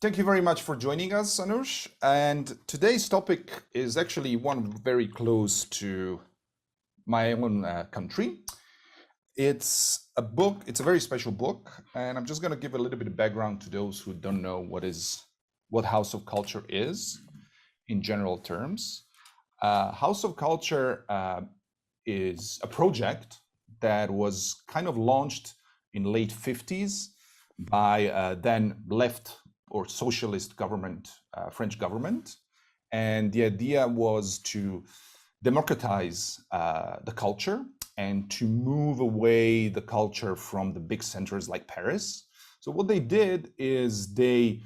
Thank you very much for joining us, Anush. And today's topic is actually one very close to my own country. It's a book, it's a very special book, and I'm just going to give a little bit of background to those who don't know what House of Culture is in general terms. House of Culture is a project that was kind of launched in late 50s by then left or socialist government, French government. And the idea was to democratize the culture and to move away the culture from the big centers like Paris. So what they did is they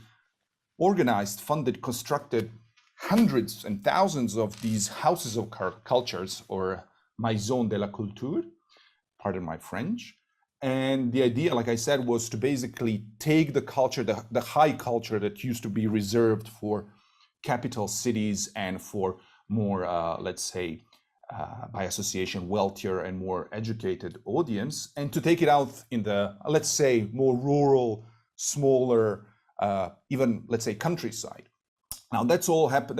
organized, funded, constructed hundreds and thousands of these houses of cultures, or maison de la culture, pardon my French. And the idea, like I said, was to basically take the culture, the high culture that used to be reserved for capital cities and for more, let's say, by association, wealthier and more educated audience, and to take it out in the, let's say, more rural, smaller, even, let's say, countryside. Now, that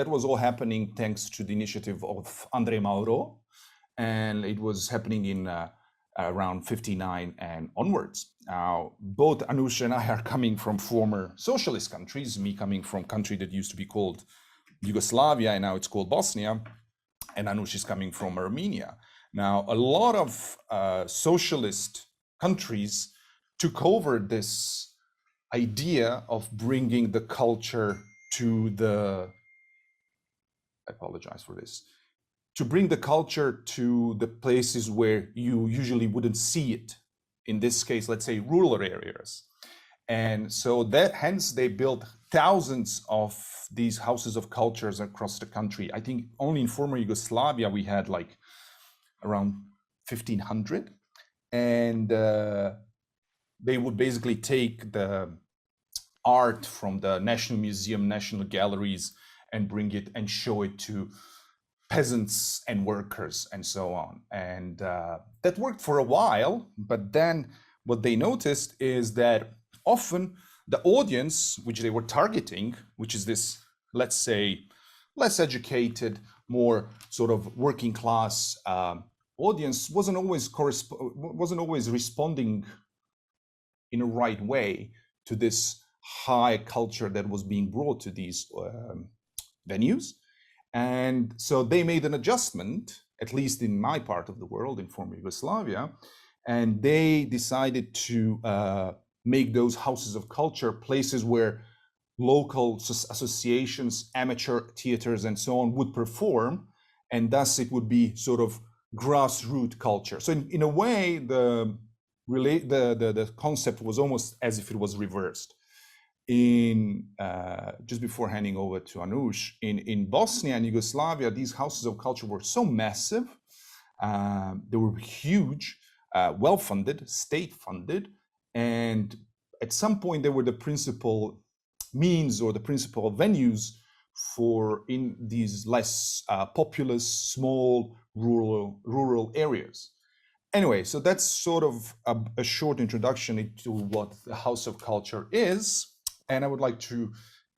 was all happening thanks to the initiative of André Malraux, and it was happening in around 59 and onwards. Now, both Anush and I are coming from former socialist countries, me coming from a country that used to be called Yugoslavia, and now it's called Bosnia, and Anush is coming from Armenia. Now, a lot of socialist countries took over this idea of bringing the culture to the, I apologize for this, to bring the culture to the places where you usually wouldn't see it. In this case, let's say rural areas. And so that hence they built thousands of these houses of cultures across the country. I think only in former Yugoslavia, we had like around 1,500. And they would basically take the art from the National Museum, national galleries, and bring it and show it to peasants and workers and so on. And that worked for a while, but then what they noticed is that often the audience which they were targeting, which is this, let's say, less educated, more sort of working class audience, wasn't always responding in a right way to this high culture that was being brought to these venues. And so they made an adjustment, at least in my part of the world, in former Yugoslavia, and they decided to make those houses of culture places where local associations, amateur theaters, and so on would perform, and thus it would be sort of grassroots culture. So in a way, the concept was almost as if it was reversed. Just before handing over to Anush, in Bosnia and Yugoslavia, these houses of culture were so massive, they were huge, well-funded, state-funded, and at some point they were the principal means or the principal venues for in these less populous, small, rural areas. Anyway, so that's sort of a short introduction into what the House of Culture is. And I would like to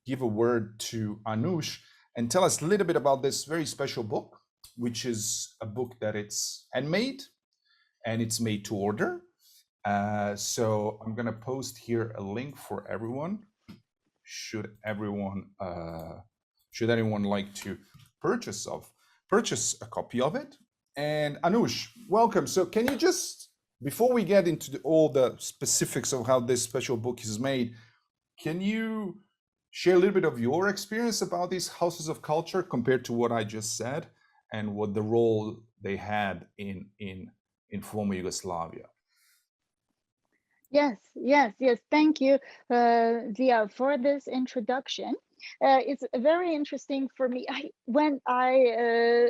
give a word to Anush and tell us a little bit about this very special book, which is a book that it's handmade and it's made to order. So I'm going to post here a link for everyone. Should anyone like to purchase a copy of it? And Anush, welcome. So can you just, before we get into all the specifics of how this special book is made, can you share a little bit of your experience about these houses of culture compared to what I just said and what the role they had in former Yugoslavia? Yes. Thank you, Ziyah, for this introduction. It's very interesting for me. When I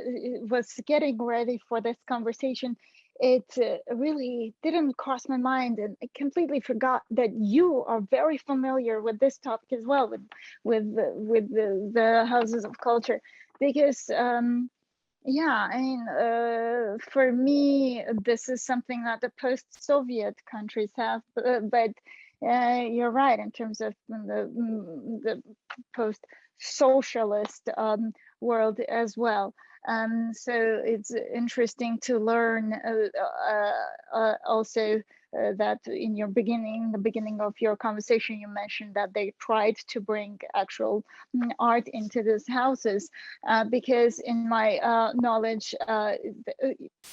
was getting ready for this conversation, it really didn't cross my mind, and I completely forgot that you are very familiar with this topic as well, with the houses of culture, because yeah, I mean, for me, this is something that the post-Soviet countries have, but you're right in terms of the post-socialist world as well. So it's interesting to learn also that in the beginning of your conversation, you mentioned that they tried to bring actual art into these houses, because in my knowledge,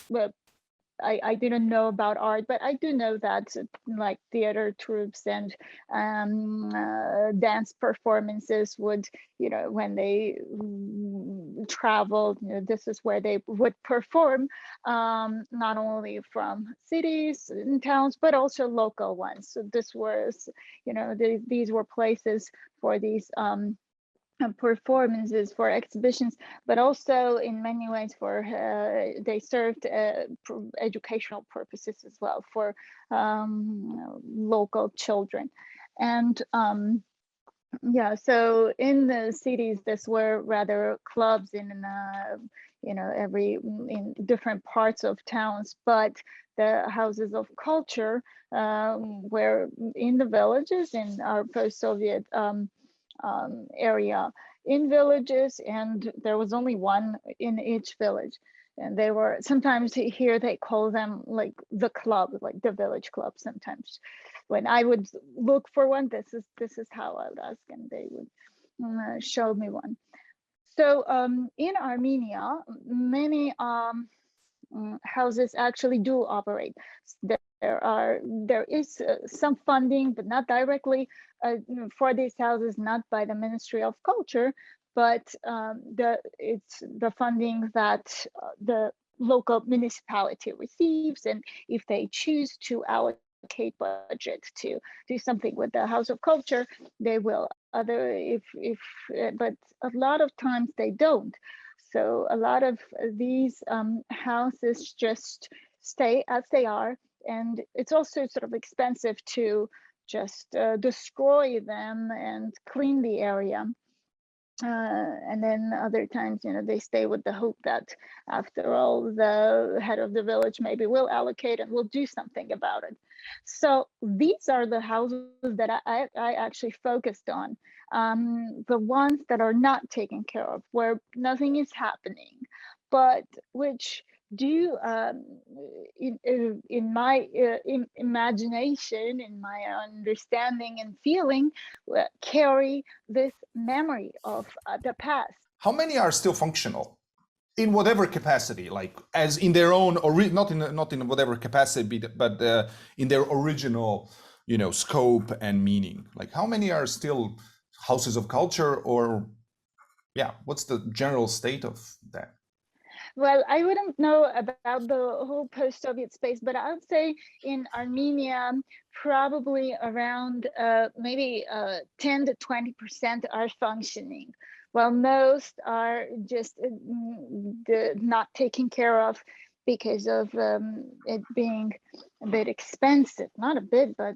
well, I didn't know about art, but I do know that like theater troupes and dance performances would, when they traveled, this is where they would perform, not only from cities and towns, but also local ones. So this was, these were places for these performances, for exhibitions, but also in many ways for they served educational purposes as well for local children. And yeah, so in the cities, this were rather clubs in in different parts of towns, but the houses of culture were in the villages in our post-Soviet area, in villages, and there was only one in each village. And they were sometimes here they call them like the club, like the village club. Sometimes when I would look for one, this is how I would ask, and they would show me one. So in Armenia, many houses actually do operate. There is some funding, but not directly for these houses, not by the Ministry of Culture, but it's the funding that the local municipality receives, and if they choose to allocate budget to do something with the House of Culture, they will. But a lot of times they don't. So a lot of these houses just stay as they are, and it's also sort of expensive to just destroy them and clean the area. And then other times, they stay with the hope that after all, the head of the village maybe will allocate and will do something about it. So these are the houses that I actually focused on, the ones that are not taken care of, where nothing is happening, but which do in my imagination, in my understanding and feeling, carry this memory of the past. How many are still functional in whatever capacity, like as in their own, or not in whatever capacity, but in their original, scope and meaning? Like how many are still houses of culture, or yeah, what's the general state of that? Well, I wouldn't know about the whole post-Soviet space, but I would say in Armenia, probably around maybe 10 to 20% are functioning, while most are just not taken care of because of it being a bit expensive. Not a bit, but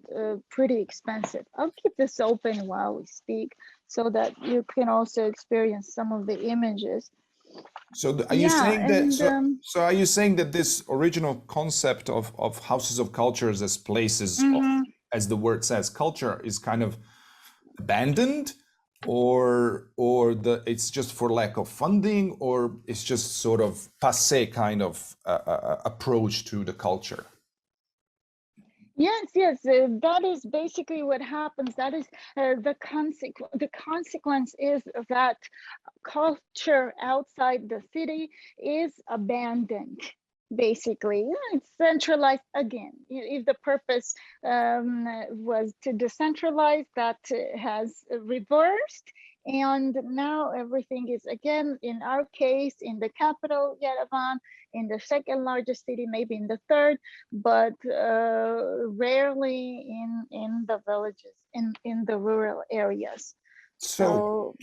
pretty expensive. I'll keep this open while we speak so that you can also experience some of the images. So are you saying that? So are you saying that this original concept of houses of cultures as places of, as the word says, culture is kind of abandoned, or it's just for lack of funding, or it's just sort of passé kind of approach to the culture? Yes, that is basically what happens. That is the consequence. The consequence is that culture outside the city is abandoned. Basically, it's centralized again. If the purpose was to decentralize, that has reversed. And now everything is again, in our case, in the capital, Yerevan, in the second largest city, maybe in the third, but rarely in the villages, in the rural areas. So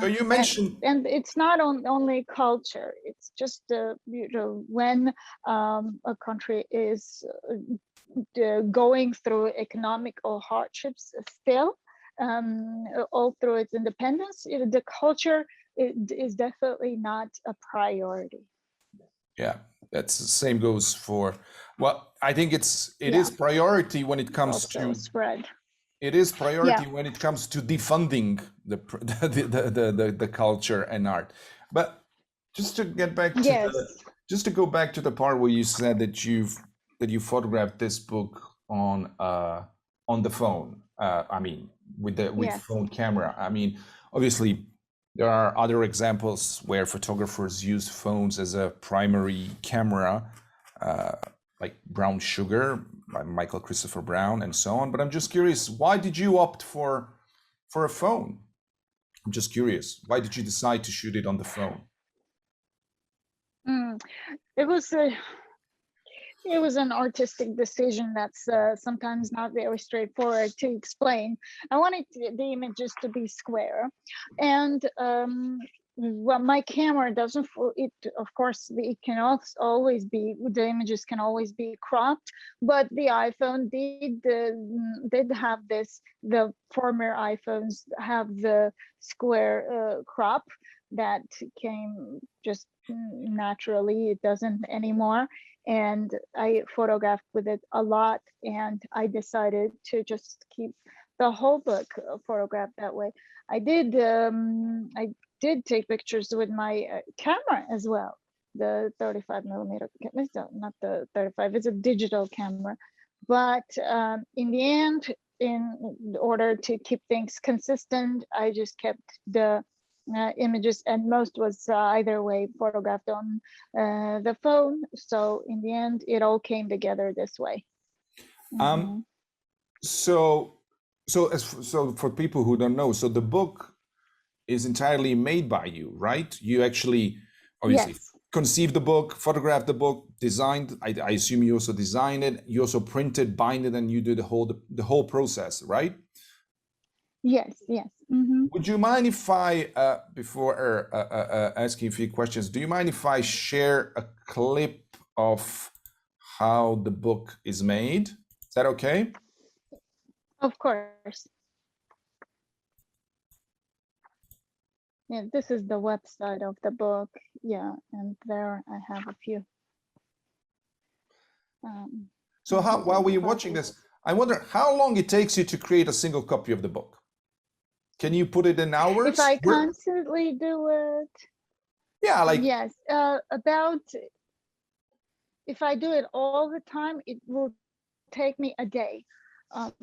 you mentioned, and it's not only culture. It's just when a country is going through economical hardships still, all through its independence, the culture is definitely not a priority. Yeah, that's the same goes for, well, I think it is priority when it comes also to spread. it is priority Yeah. when it comes to defunding the culture and art. But just to get back to the Yes. just to go back to the part where you said that you photographed this book on the phone. I mean, with Yes. phone camera. I mean, obviously there are other examples where photographers use phones as a primary camera, uh, like Brown Sugar by Michael Christopher Brown and so on. But I'm just curious, why did you opt for a phone? I'm just curious, why did you decide to shoot it on the phone? Mm. It was a it was an artistic decision that's sometimes not very straightforward to explain. I wanted the images to be square, and well, my camera doesn't. It of course it can also always be, the images can always be cropped, but the iPhone did have this. The former iPhones have the square crop that came just naturally. It doesn't anymore, and I photographed with it a lot, and I decided to just keep the whole book photographed that way. I did take pictures with my camera as well, the 35 millimeter, not the 35, it's a digital camera. But in the end, in order to keep things consistent, I just kept the images, and most was either way photographed on the phone. So in the end, it all came together this way. Um, Mhm. so so for people who don't know, so the book is entirely made by you, right? You actually obviously Yes, conceived the book, photographed the book, designed. I assume you also designed it. You also printed, bind it, and you do the whole process, right? yes, yes. Hmm. Would you mind if I, before asking a few questions, do you mind if I share a clip of how the book is made? Is that okay? Of course. Yeah, this is the website of the book. Yeah, and there I have a few um, So while we're watching copies. this, I wonder how long it takes you to create a single copy of the book. Can you put it in If hours? I constantly do it, Yeah, like yes, about, if I do it all the time, it will take me a day. Um,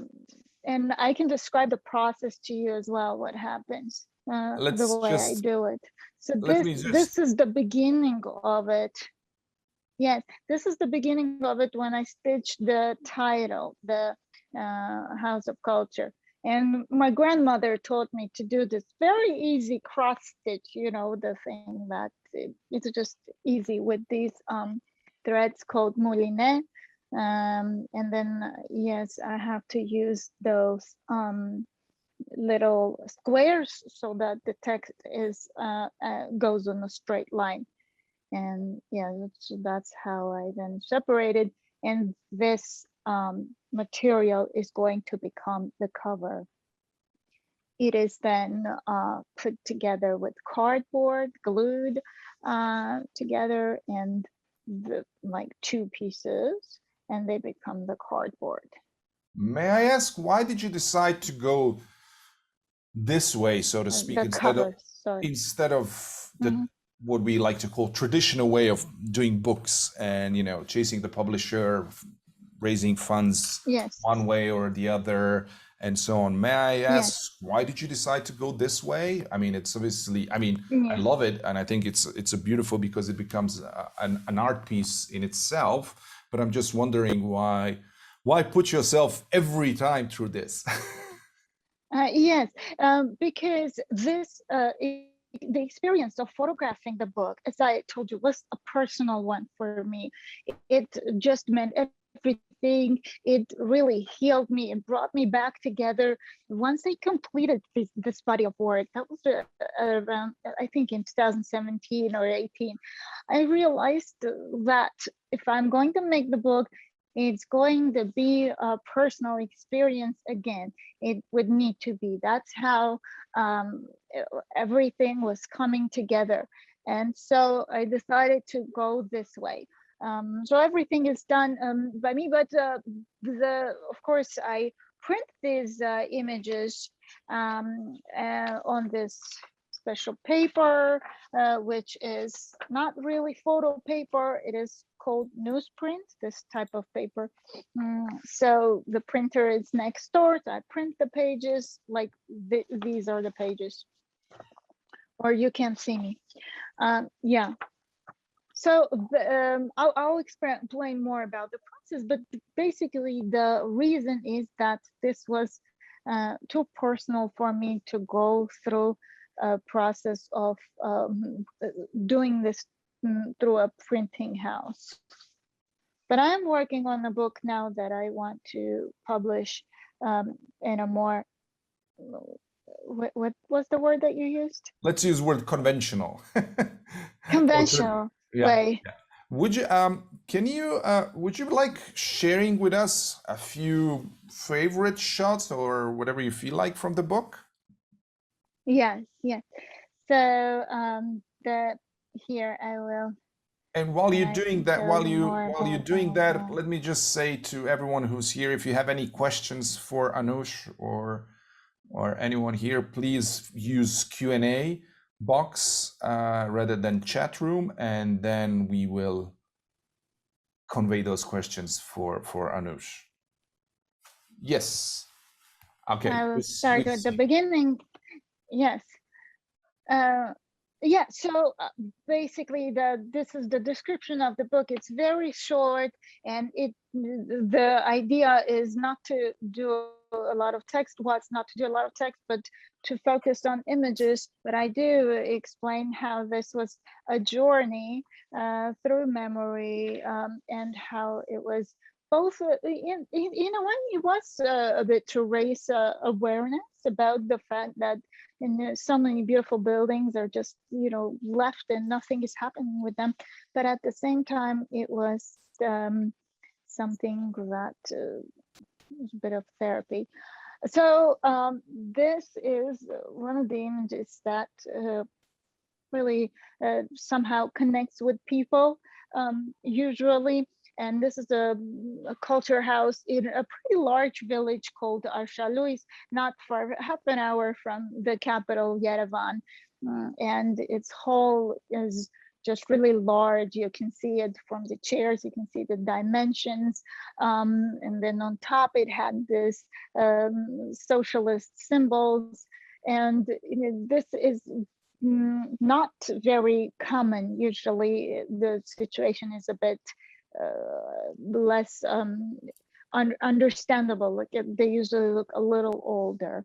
and I can describe the process to you as well, what happens, the let's way I just do it. So let me this just. is the beginning of it. Yes, this is the beginning of it when I stitched the title, the House of Culture. And my grandmother taught me to do this very easy cross stitch, you know, the thing that it's just easy with these threads called moulinet. And then, yes, I have to use those little squares so that the text is goes on a straight line. And yeah, that's how I then separated. And this material is going to become the cover. It is then put together with cardboard, glued together, and like two pieces, and they become the cardboard. May I ask, why did you decide to go this way, so to speak, The cover, sorry. instead of the Mm-hmm. what we like to call traditional way of doing books and chasing the publisher, raising funds Yes, one way or the other, and so on. May I yes, ask, why did you decide to go this way? I mean, it's obviously, I mean, I yeah. love it, and I think it's a beautiful because it becomes an art piece in itself. But I'm just wondering why put yourself every time through this? Yes, because this the experience of photographing the book, as I told you, was a personal one for me. It just meant everything. It really healed me and brought me back together. Once I completed this body of work, that was around, I think, in 2017 or 18, I realized that if I'm going to make the book, it's going to be a personal experience again. It would need to be. That's how um, everything was coming together. And so I decided to go this way. So everything is done by me, but of course, I print these images on this special paper, which is not really photo paper. It is called newsprint, this type of paper. So the printer is next door. So I print the pages like these are the pages, or you can see me. Yeah. So I'll explain more about the process, but basically the reason is that this was too personal for me to go through a process of doing this through a printing house. But I'm working on a book now that I want to publish in a more, what was the word that you used? Let's use word conventional. Conventional way. Yeah. Would you would you like sharing with us a few favorite shots or whatever you feel like from the book? Yes. So here I will. And while you're doing that, while you're doing that, that, let me just say to everyone who's here, if you have any questions for Anush or anyone here, please use Q&A box rather than chat room, and then we will convey those questions for Anush. Yes. Okay. I will start at the beginning. Yes. Yeah, so basically this is the description of the book. It's very short, and the idea is not to do a lot of text. Well, it's not to do a lot of text, but to focus on images. But I do explain how this was a journey through memory, and how it was both in a way it was a bit to raise awareness about the fact that so many beautiful buildings are just left and nothing is happening with them, but at the same time it was something that was a bit of therapy. So this is one of the images that really somehow connects with people usually. And this is a culture house in a pretty large village called Arshaluis, not far, half an hour from the capital, Yerevan. And its hall is just really large. You can see it from the chairs, you can see the dimensions. And then on top, it had this socialist symbols. And this is not very common. Usually the situation is a bit less understandable. Like they usually look a little older,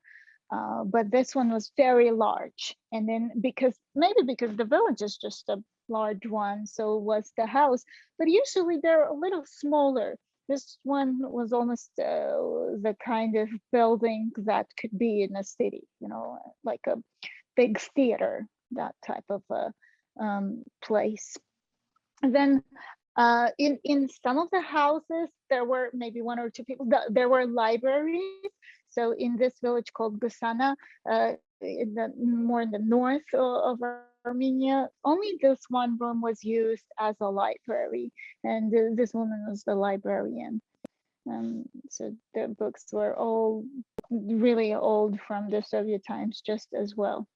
but this one was very large. And then maybe because the village is just a large one, so was the house, but usually they're a little smaller. This one was almost the kind of building that could be in a city, like a big theater, that type of place. And then in some of the houses, there were maybe one or two people. There were libraries. So in this village called Gusana, more in the north of Armenia, only this one room was used as a library, and this woman was the librarian. So the books were all really old from the Soviet times, just as well.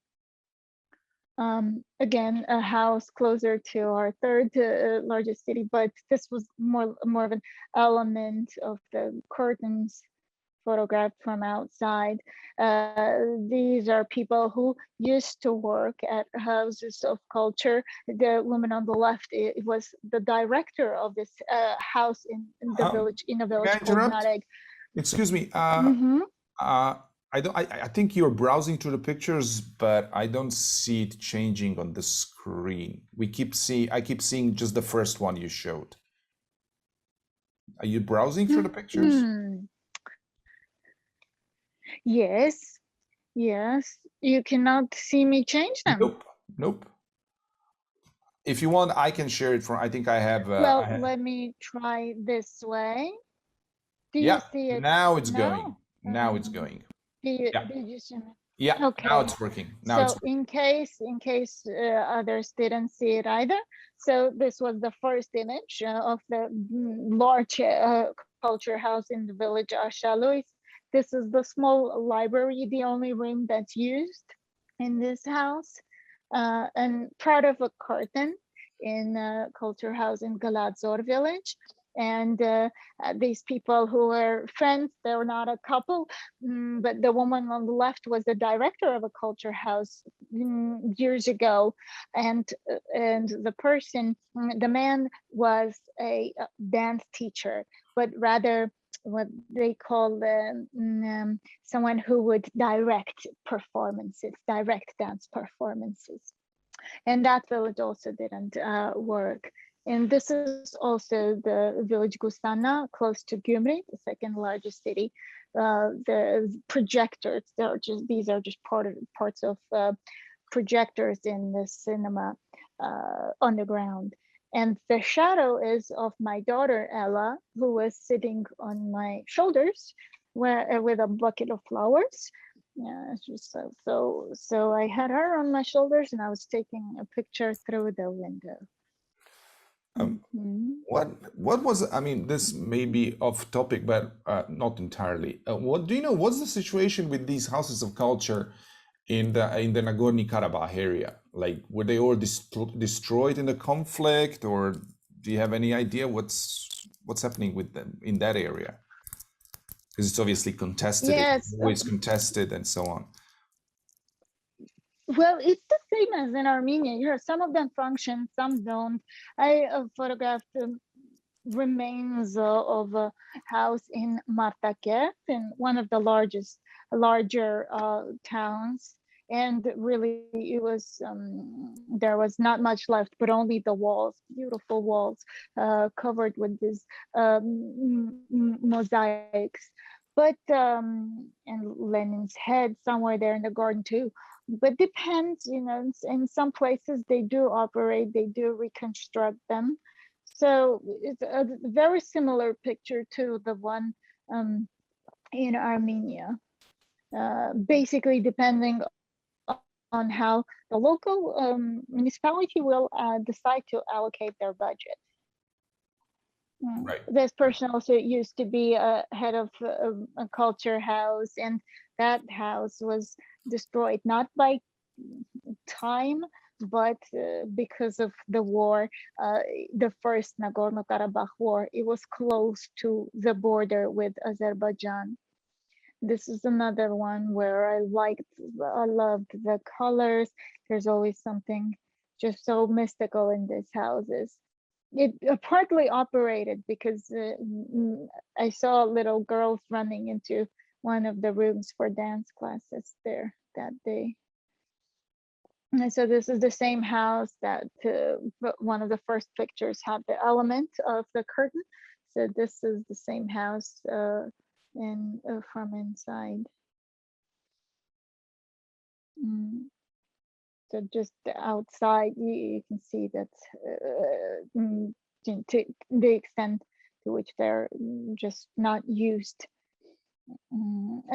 Again, a house closer to our third largest city, but this was more of an element of the curtains photographed from outside. These are people who used to work at houses of culture. The woman on the left, it was the director of this house in the village, in a village called Nareg. Excuse me. I think you're browsing through the pictures, but I don't see it changing on the screen. I keep seeing just the first one you showed. Are you browsing through the pictures? Yes. You cannot see me change them. Nope. If you want, I can share it from. I think I have. Let me try this way. Do you see it? Now it's going. Now it's going. Did you see me? Yeah. Okay. Now it's working. So in case others didn't see it either, so this was the first image of the large culture house in the village Arshaluis. This is the small library, the only room that's used in this house, and part of a curtain in a culture house in Galadzor village. And these people who were friends, they were not a couple, but the woman on the left was the director of a culture house years ago, and the person, the man was a dance teacher, but rather what they call someone who would direct performances, direct dance performances. And that village also didn't work. And this is also the village Gustana, close to Gyumri, the second largest city. The projectors, these are just parts of projectors in the cinema underground. And the shadow is of my daughter Ella, who was sitting on my shoulders with a bucket of flowers. Yeah, it's just so I had her on my shoulders and I was taking a picture through the window. What was, I mean, this may be off topic, but not entirely. What do you know? What's the situation with these houses of culture in the Nagorno-Karabakh area? Like, were they all destroyed in the conflict, or do you have any idea what's happening with them in that area? Because it's obviously contested, Yes, it's always contested, and so on. Well, it's the same as in Armenia. You know, some of them function, some don't. I photographed remains of a house in Martakert, in one of the larger towns. And really, it was there was not much left, but only the walls, beautiful walls, covered with these mosaics. But and Lenin's head somewhere there in the garden too. But depends, you know. In some places they do operate, they do reconstruct them. So it's a very similar picture to the one in Armenia. Basically, depending on how the local municipality will decide to allocate their budget. Right. This person also used to be a head of a culture house, and that house was destroyed not by time, but because of the war, the first Nagorno-Karabakh war. It was close to the border with Azerbaijan. This is another one where I loved the colors. There's always something just so mystical in these houses. It partly operated because I saw little girls running into one of the rooms for dance classes there that day. And so this is the same house that one of the first pictures had the element of the curtain. So this is the same house from inside. So just outside, you can see that to the extent to which they're just not used.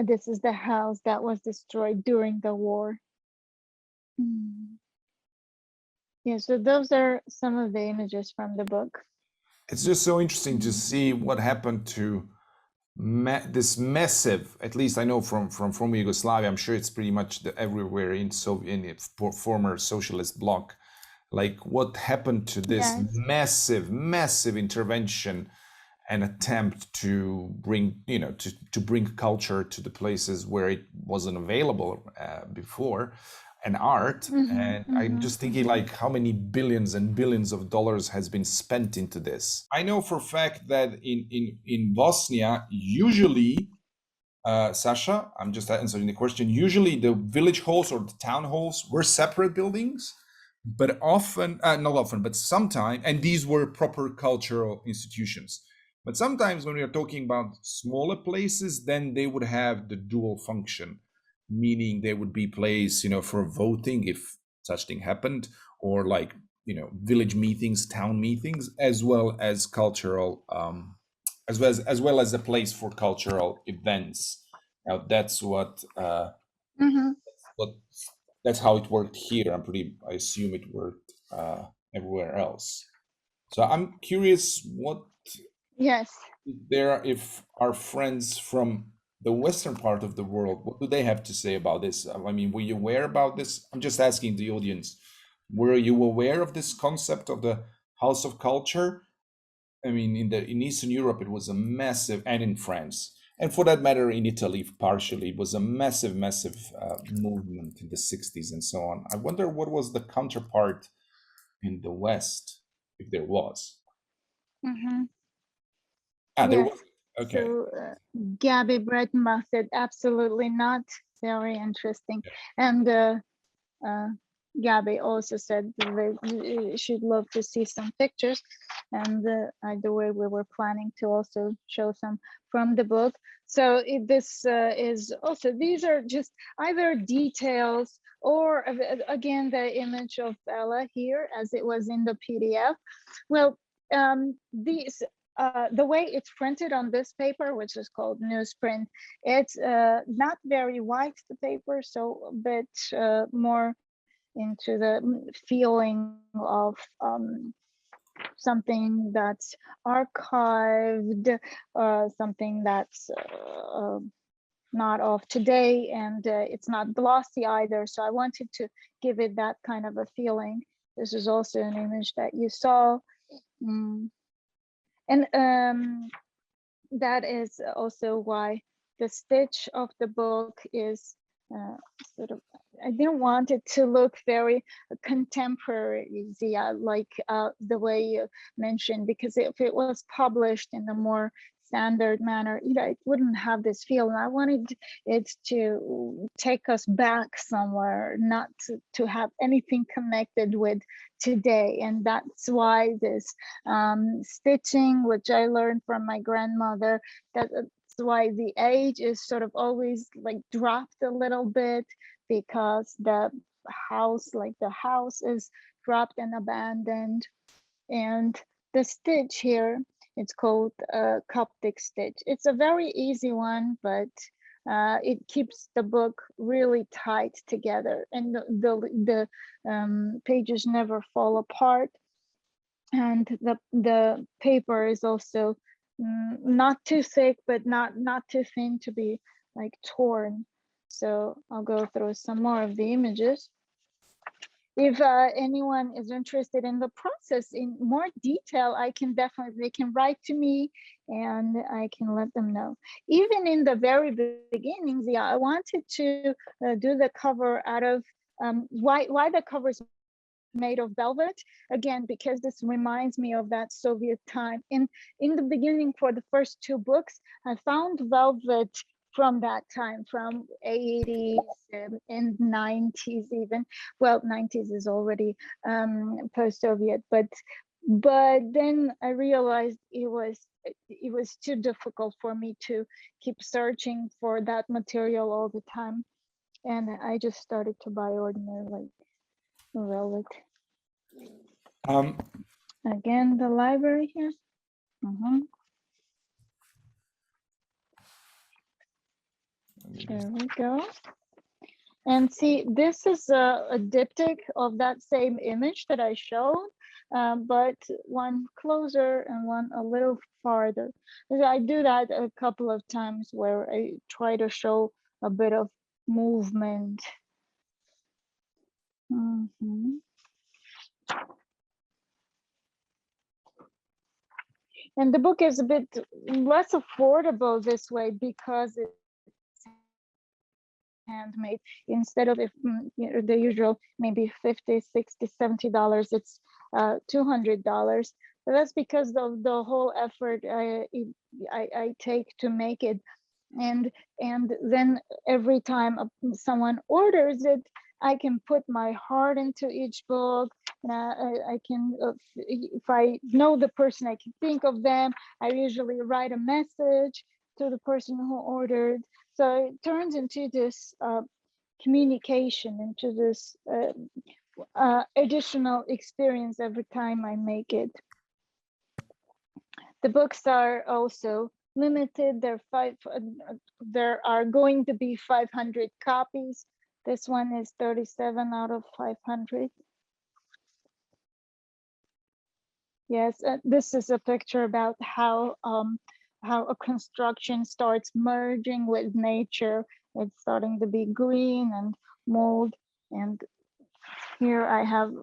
This is the house that was destroyed during the war. Yeah, so those are some of the images from the book. It's just so interesting to see what happened to this massive, at least I know from Yugoslavia, I'm sure it's pretty much everywhere in former socialist bloc, like what happened to this massive intervention and attempt to bring, you know, to bring culture to the places where it wasn't available before, and art. And I'm just thinking, like, how many billions and billions of dollars has been spent into this. I know for a fact that in Bosnia, usually, Sasha, I'm just answering the question, usually the village halls or the town halls were separate buildings, but often, not often, but sometimes, and these were proper cultural institutions. But sometimes when we are talking about smaller places, then they would have the dual function, meaning there would be place, you know, for voting if such thing happened, or like, you know, village meetings, town meetings, as well as cultural, as well as a place for cultural events. Now that's that's how it worked here. I assume it worked everywhere else. So I'm curious what Yes. there, if our friends from the Western part of the world, what do they have to say about this? I mean, were you aware about this? I'm just asking the audience. Were you aware of this concept of the House of Culture? I mean, in Eastern Europe, it was a massive, and in France, and for that matter, in Italy, partially, it was a massive, massive movement in the 60s and so on. I wonder what was the counterpart in the West, if there was. Mm-hmm. There Yes. was. Okay. So Gabby Breitenbach said, absolutely not. Very interesting. And Gabby also said she'd love to see some pictures. And either way, we were planning to also show some from the book. So this is also, these are just either details or again, the image of Bella here as it was in the PDF. Well, these the way it's printed on this paper, which is called newsprint, it's not very white, the paper, so a bit more into the feeling of something that's archived, something that's not of today, and it's not glossy either. So I wanted to give it that kind of a feeling. This is also an image that you saw. And that is also why the stitch of the book is sort of, I didn't want it to look very contemporary, Zia, like the way you mentioned, because if it was published in a more standard manner, it wouldn't have this feel. And I wanted it to take us back somewhere, not to have anything connected with today. And that's why this stitching, which I learned from my grandmother, that's why the age is sort of always like dropped a little bit, because the house is dropped and abandoned. And the stitch here, it's called a Coptic stitch. It's a very easy one, but it keeps the book really tight together, and the pages never fall apart. And the paper is also not too thick, but not too thin to be like torn. So I'll go through some more of the images. If anyone is interested in the process in more detail, they can write to me and I can let them know. Even in the very beginnings, yeah, I wanted to do the cover out of why the cover is made of velvet, again, because this reminds me of that Soviet time. In the beginning, for the first two books, I found velvet from that time, from 80s and 90s even. Well, 90s is already post-Soviet, but then I realized it was too difficult for me to keep searching for that material all the time, and I just started to buy ordinary like velvet. Again, the library here. There we go. And see, this is a diptych of that same image that I showed, but one closer and one a little farther. I do that a couple of times where I try to show a bit of movement. And the book is a bit less affordable this way because it's handmade. Instead of the usual maybe $50, $60, $70, it's $200. But that's because of the whole effort I take to make it. And then every time someone orders it, I can put my heart into each book. And I can, if I know the person, I can think of them. I usually write a message to the person who ordered. So it turns into this communication, into this additional experience every time I make it. The books are also limited. There are going to be 500 copies. This one is 37 out of 500. Yes, this is a picture about how how a construction starts merging with nature. It's starting to be green and mold. And here I have a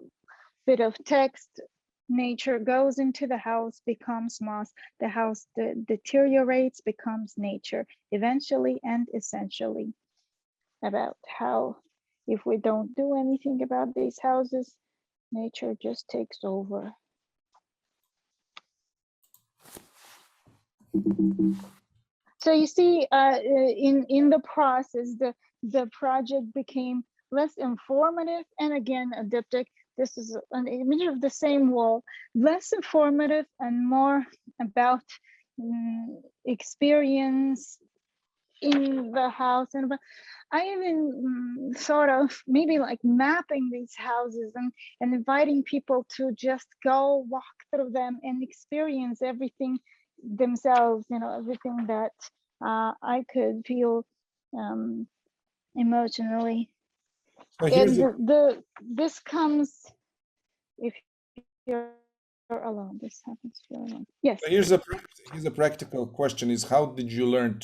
bit of text. Nature goes into the house, becomes moss. The house deteriorates, becomes nature, eventually and essentially. About how if we don't do anything about these houses, nature just takes over. So you see, in the process, the project became less informative and again a diptych. This is an image of the same wall, less informative and more about experience in the house. And I even thought of maybe like mapping these houses and inviting people to just go walk through them and experience everything themselves, you know, everything that I could feel emotionally. So here's And this comes if you're alone. This happens if you're alone. Yes. here's a practical question: is how did you learn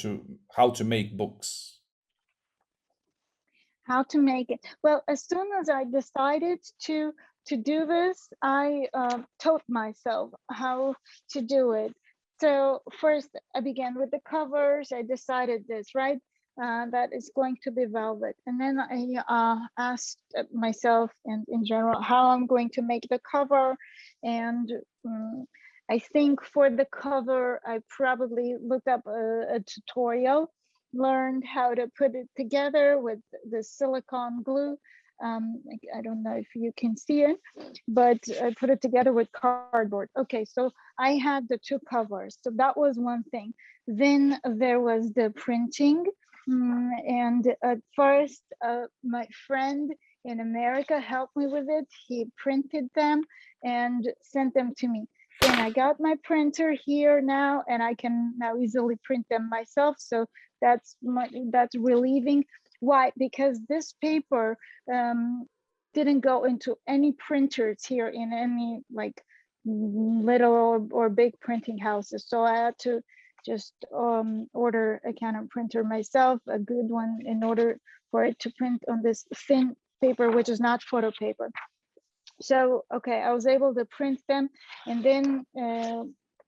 how to make books? How to make it. Well, as soon as I decided to do this, I taught myself how to do it. So first I began with the covers. I decided this, right? That is going to be velvet. And then I asked myself and in general how I'm going to make the cover. And I think for the cover, I probably looked up a tutorial, learned how to put it together with the silicone glue. I don't know if you can see it, but I put it together with cardboard. Okay, so I had the two covers. So that was one thing. Then there was the printing. And at first, my friend in America helped me with it. He printed them and sent them to me. Then I got my printer here now, and I can now easily print them myself. So that's relieving. Why? Because this paper didn't go into any printers here in any like little or big printing houses. So I had to just order a Canon printer myself, a good one, in order for it to print on this thin paper, which is not photo paper. So, okay, I was able to print them. And then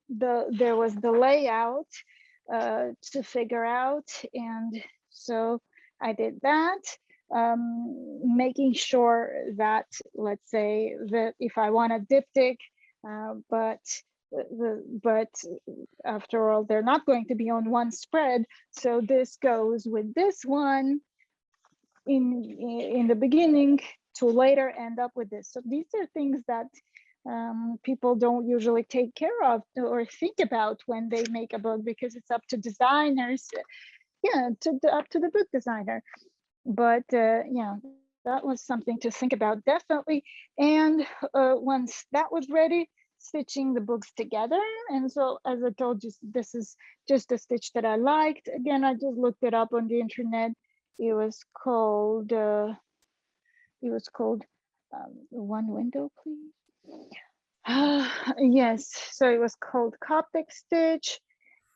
there was the layout to figure out. And so I did that, making sure that, let's say that if I want a diptych, but after all, they're not going to be on one spread. So this goes with this one in the beginning to later end up with this. So these are things that people don't usually take care of or think about when they make a book, because it's up to designers, yeah, up to the book designer. But yeah, that was something to think about, definitely. And once that was ready, stitching the books together. And so, as I told you, this is just a stitch that I liked. Again, I just looked it up on the internet. It was called One Window, please. Yes, so it was called Coptic Stitch.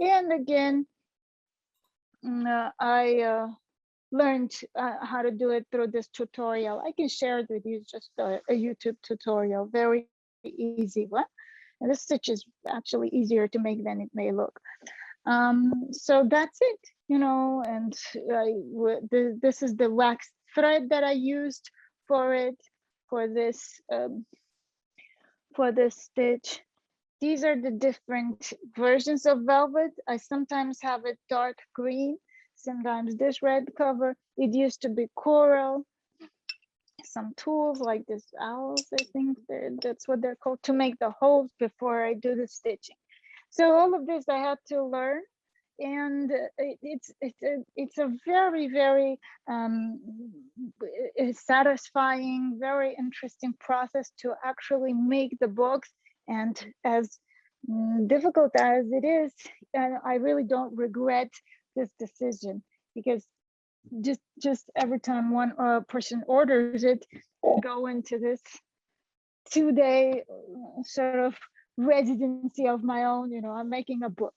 And again, I learned how to do it through this tutorial. I can share it with you, just a YouTube tutorial, very easy one. And this stitch is actually easier to make than it may look. So that's it, you know, and this is the wax thread that I used for it, for this stitch. These are the different versions of velvet. I sometimes have it dark green, sometimes this red cover. It used to be coral. Some tools like this owls, I think that's what they're called, to make the holes before I do the stitching. So all of this I had to learn, and it's a very, very satisfying, very interesting process to actually make the books. And as difficult as it is, I really don't regret this decision, because just every time one person orders it, I go into this 2-day sort of residency of my own. You know, I'm making a book.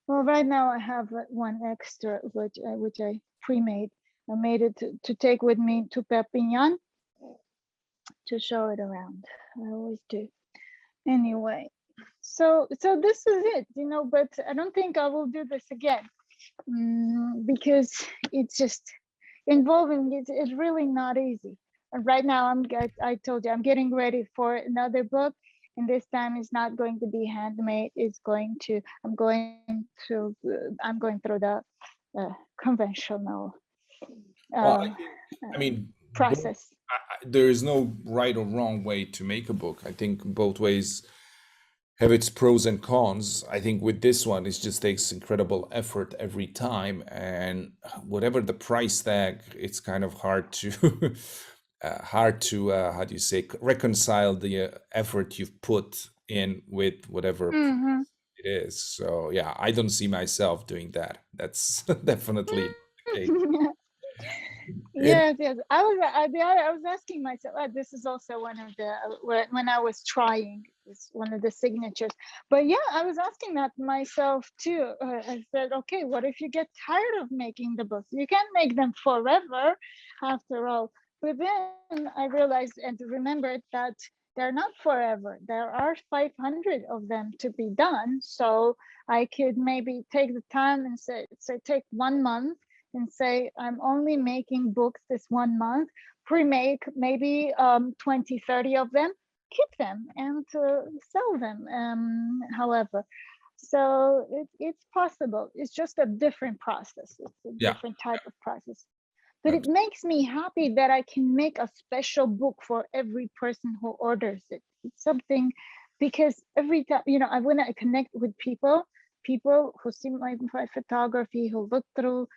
Well, right now I have one extra, which I pre-made. I made it to take with me to Perpignan to show it around. I always do. Anyway, so this is it, but I don't think I will do this again, because it's just involving, it's really not easy. And right now I told you I'm getting ready for another book, and this time it's not going to be handmade. I'm going through the conventional Well, I uh, mean, process. there is no right or wrong way to make a book. I think both ways have its pros and cons. I think with this one, it just takes incredible effort every time, and whatever the price tag, it's kind of hard to how do you say, reconcile the effort you've put in with whatever Mm-hmm. it is. So yeah, I don't see myself doing that. That's definitely the case. It, Yes, yes. I was asking myself. This is also one of the when I was trying. It's one of the signatures. But yeah, I was asking that myself too. I said, okay, what if you get tired of making the books? You can't make them forever, after all. But then I realized and remembered that they're not forever. There are 500 of them to be done. So I could maybe take the time and say take 1 month and say, I'm only making books this 1 month, pre-make maybe 20, 30 of them, keep them and sell them, however. So it's possible. It's just a different process. It's a yeah, different type of process. But it makes me happy that I can make a special book for every person who orders it. It's something, because every time, I when I connect with people who see my photography, who look through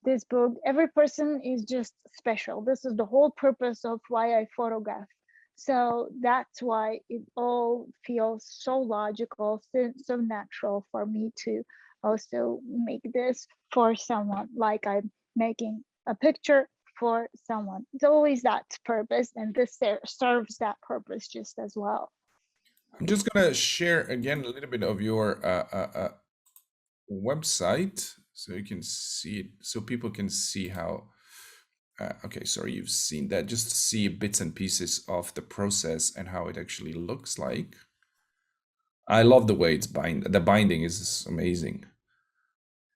this book, every person is just special. This is the whole purpose of why I photograph. So that's why it all feels so logical, so natural for me to also make this for someone, like I'm making a picture for someone. It's always that purpose, and this serves that purpose just as well. I'm just gonna share again a little bit of your website so you can see it, so people can see how. Okay, sorry, you've seen that. Just to see bits and pieces of the process and how it actually looks like. I love the way it's the binding is amazing.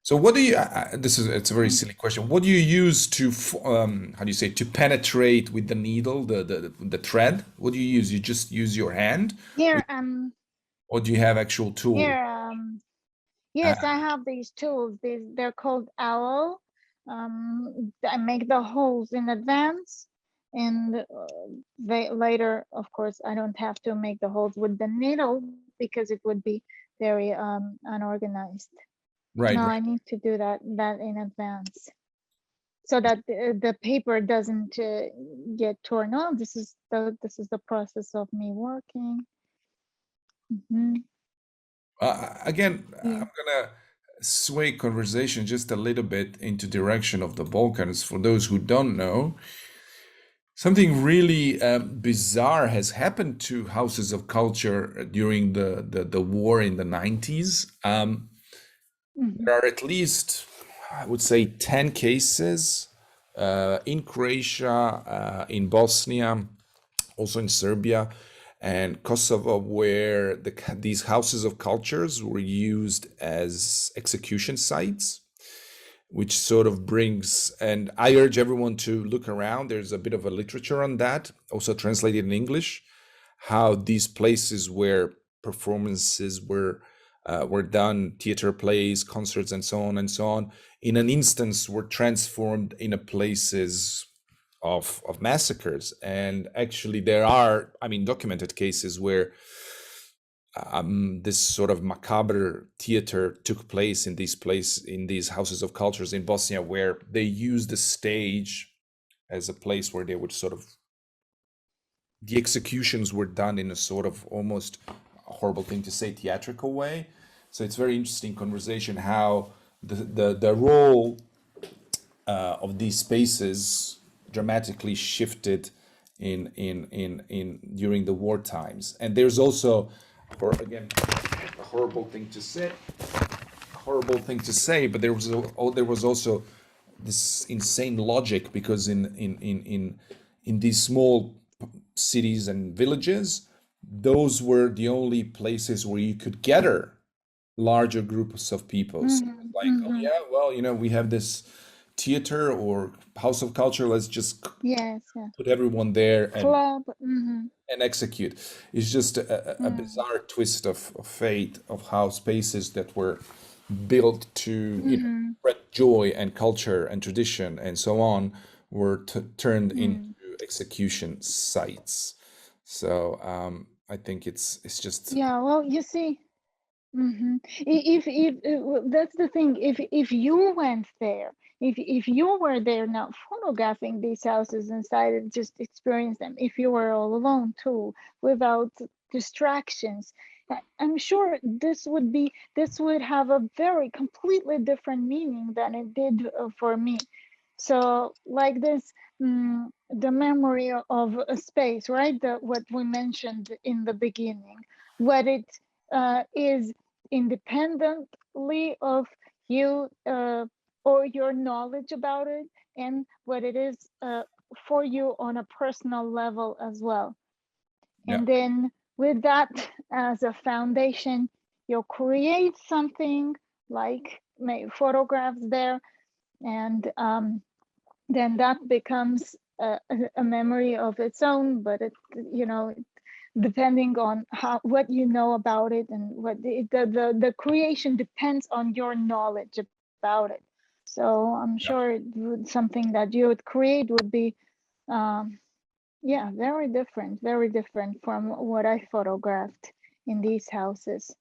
So what do you, it's a very silly question. What do you use to, how do you say, to penetrate with the needle, the thread? What do you use? You just use your hand, Here, or do you have actual tool? here, Uh, yes, I have these tools. They're called owl. I make the holes in advance, and they later, of course, I don't have to make the holes with the needle because it would be very unorganized. right, No, right. I need to do that in advance so that the paper doesn't get torn. Oh, this is the process of me working. Again, Yeah. I'm gonna sway conversation just a little bit into direction of the Balkans. For those who don't know, something really bizarre has happened to houses of culture during the war in the 90s. There are at least, I would say, 10 cases in Croatia, in Bosnia, also in Serbia and Kosovo, where these houses of cultures were used as execution sites, which sort of brings, and I urge everyone to look around. There's a bit of a literature on that, also translated in English, how these places where performances were done, theater plays, concerts, and so on, in an instance were transformed into places of massacres. And actually, there are, I mean, documented cases where this sort of macabre theater took place in these houses of cultures in Bosnia, where they used the stage as a place where they would sort of, the executions were done in a sort of almost, a horrible thing to say, theatrical way. So it's very interesting conversation how the role of these spaces dramatically shifted in during the war times. And there's also, for again, a horrible thing to say, horrible thing to say, but there was also this insane logic, because in these small cities and villages, those were the only places where you could gather larger groups of people. So like, oh yeah, well, we have this theater or house of culture. Let's just Yes, yeah. put everyone there Club. and execute. It's just a bizarre twist of fate, of how spaces that were built to spread joy and culture and tradition and so on were turned into execution sites. So I think it's just Yeah, well, you see, if that's the thing, if you went there, if you were there now photographing these houses inside and just experience them, if you were all alone too, without distractions, I'm sure this would have a very completely different meaning than it did for me. So like this, the memory of a space, right? What we mentioned in the beginning, what it is independently of you or your knowledge about it, and what it is for you on a personal level as well. yeah. And then with that as a foundation, you'll create something like photographs there, and then that becomes a memory of its own. But it, depending on what you know about it, and what the creation depends on your knowledge about it. So I'm sure something that you would create would be yeah, very different from what I photographed in these houses.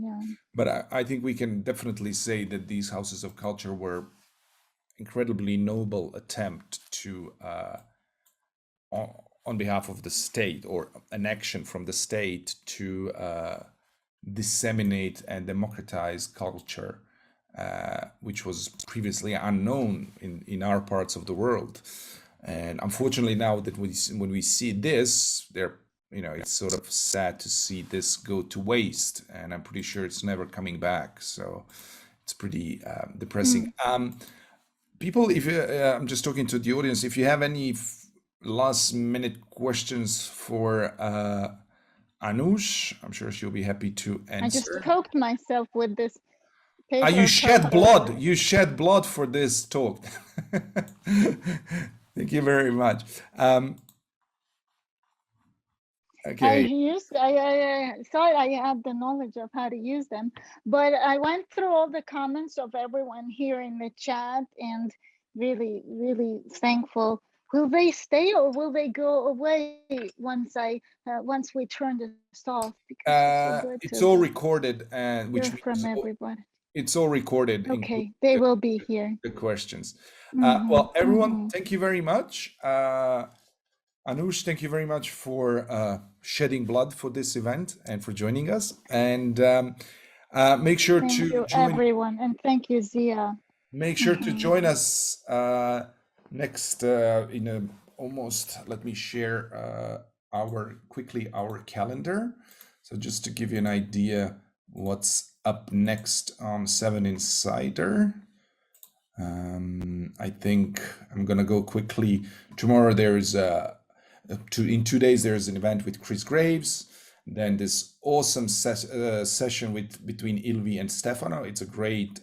Yeah. But I think we can definitely say that these houses of culture were incredibly noble attempt to on behalf of the state, or an action from the state to disseminate and democratize culture, which was previously unknown in our parts of the world. And unfortunately, now that when we see this, it's sort of sad to see this go to waste, and I'm pretty sure it's never coming back. So it's pretty depressing. People, if I'm just talking to the audience, if you have any last minute questions for Anush, I'm sure she'll be happy to answer. I just poked myself with this paper. You shed blood. You shed blood for this talk. Thank you very much. Okay. I thought I had the knowledge of how to use them, but I went through all the comments of everyone here in the chat, and really, really thankful. Will they stay or will they go away once we turn this off? Because it's so good it's all recorded, and hear which from means everybody. it's all recorded. Okay, they will be here. The questions. Well, everyone, thank you very much. Anush, thank you very much for shedding blood for this event and for joining us. And make sure Thank to you, join everyone, and thank you, Ziyah. Make sure to join us next in a almost. Let me share our calendar. So just to give you an idea, what's up next on VII Insider. I think I'm gonna go quickly. Tomorrow there's in 2 days there's an event with Chris Graves. Then this awesome session between Ilvi and Stefano. It's a great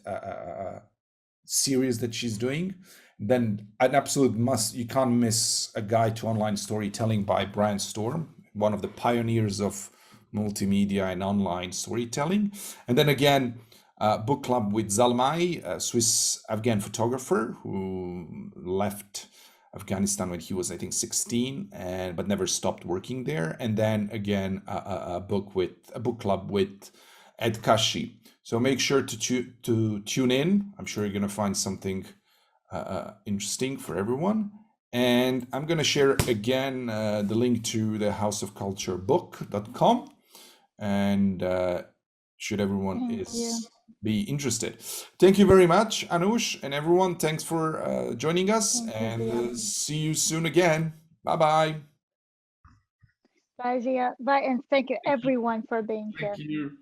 series that she's doing. Then an absolute must. You can't miss a guide to online storytelling by Brian Storm, one of the pioneers of multimedia and online storytelling. And then again, book club with Zalmay, a Swiss Afghan photographer who left Afghanistan when he was, I think, 16, but never stopped working there. And then again, a book club with Ed Kashi. So make sure to tune in. I'm sure you're going to find something interesting for everyone. And I'm going to share again the link to the houseofculturebook.com. And should everyone be interested. Thank you very much, Anush, and everyone. Thanks for joining us, and see you soon again. Bye-bye. Bye, Ziyah. Bye, and thank you, everyone, for being here. Thank you.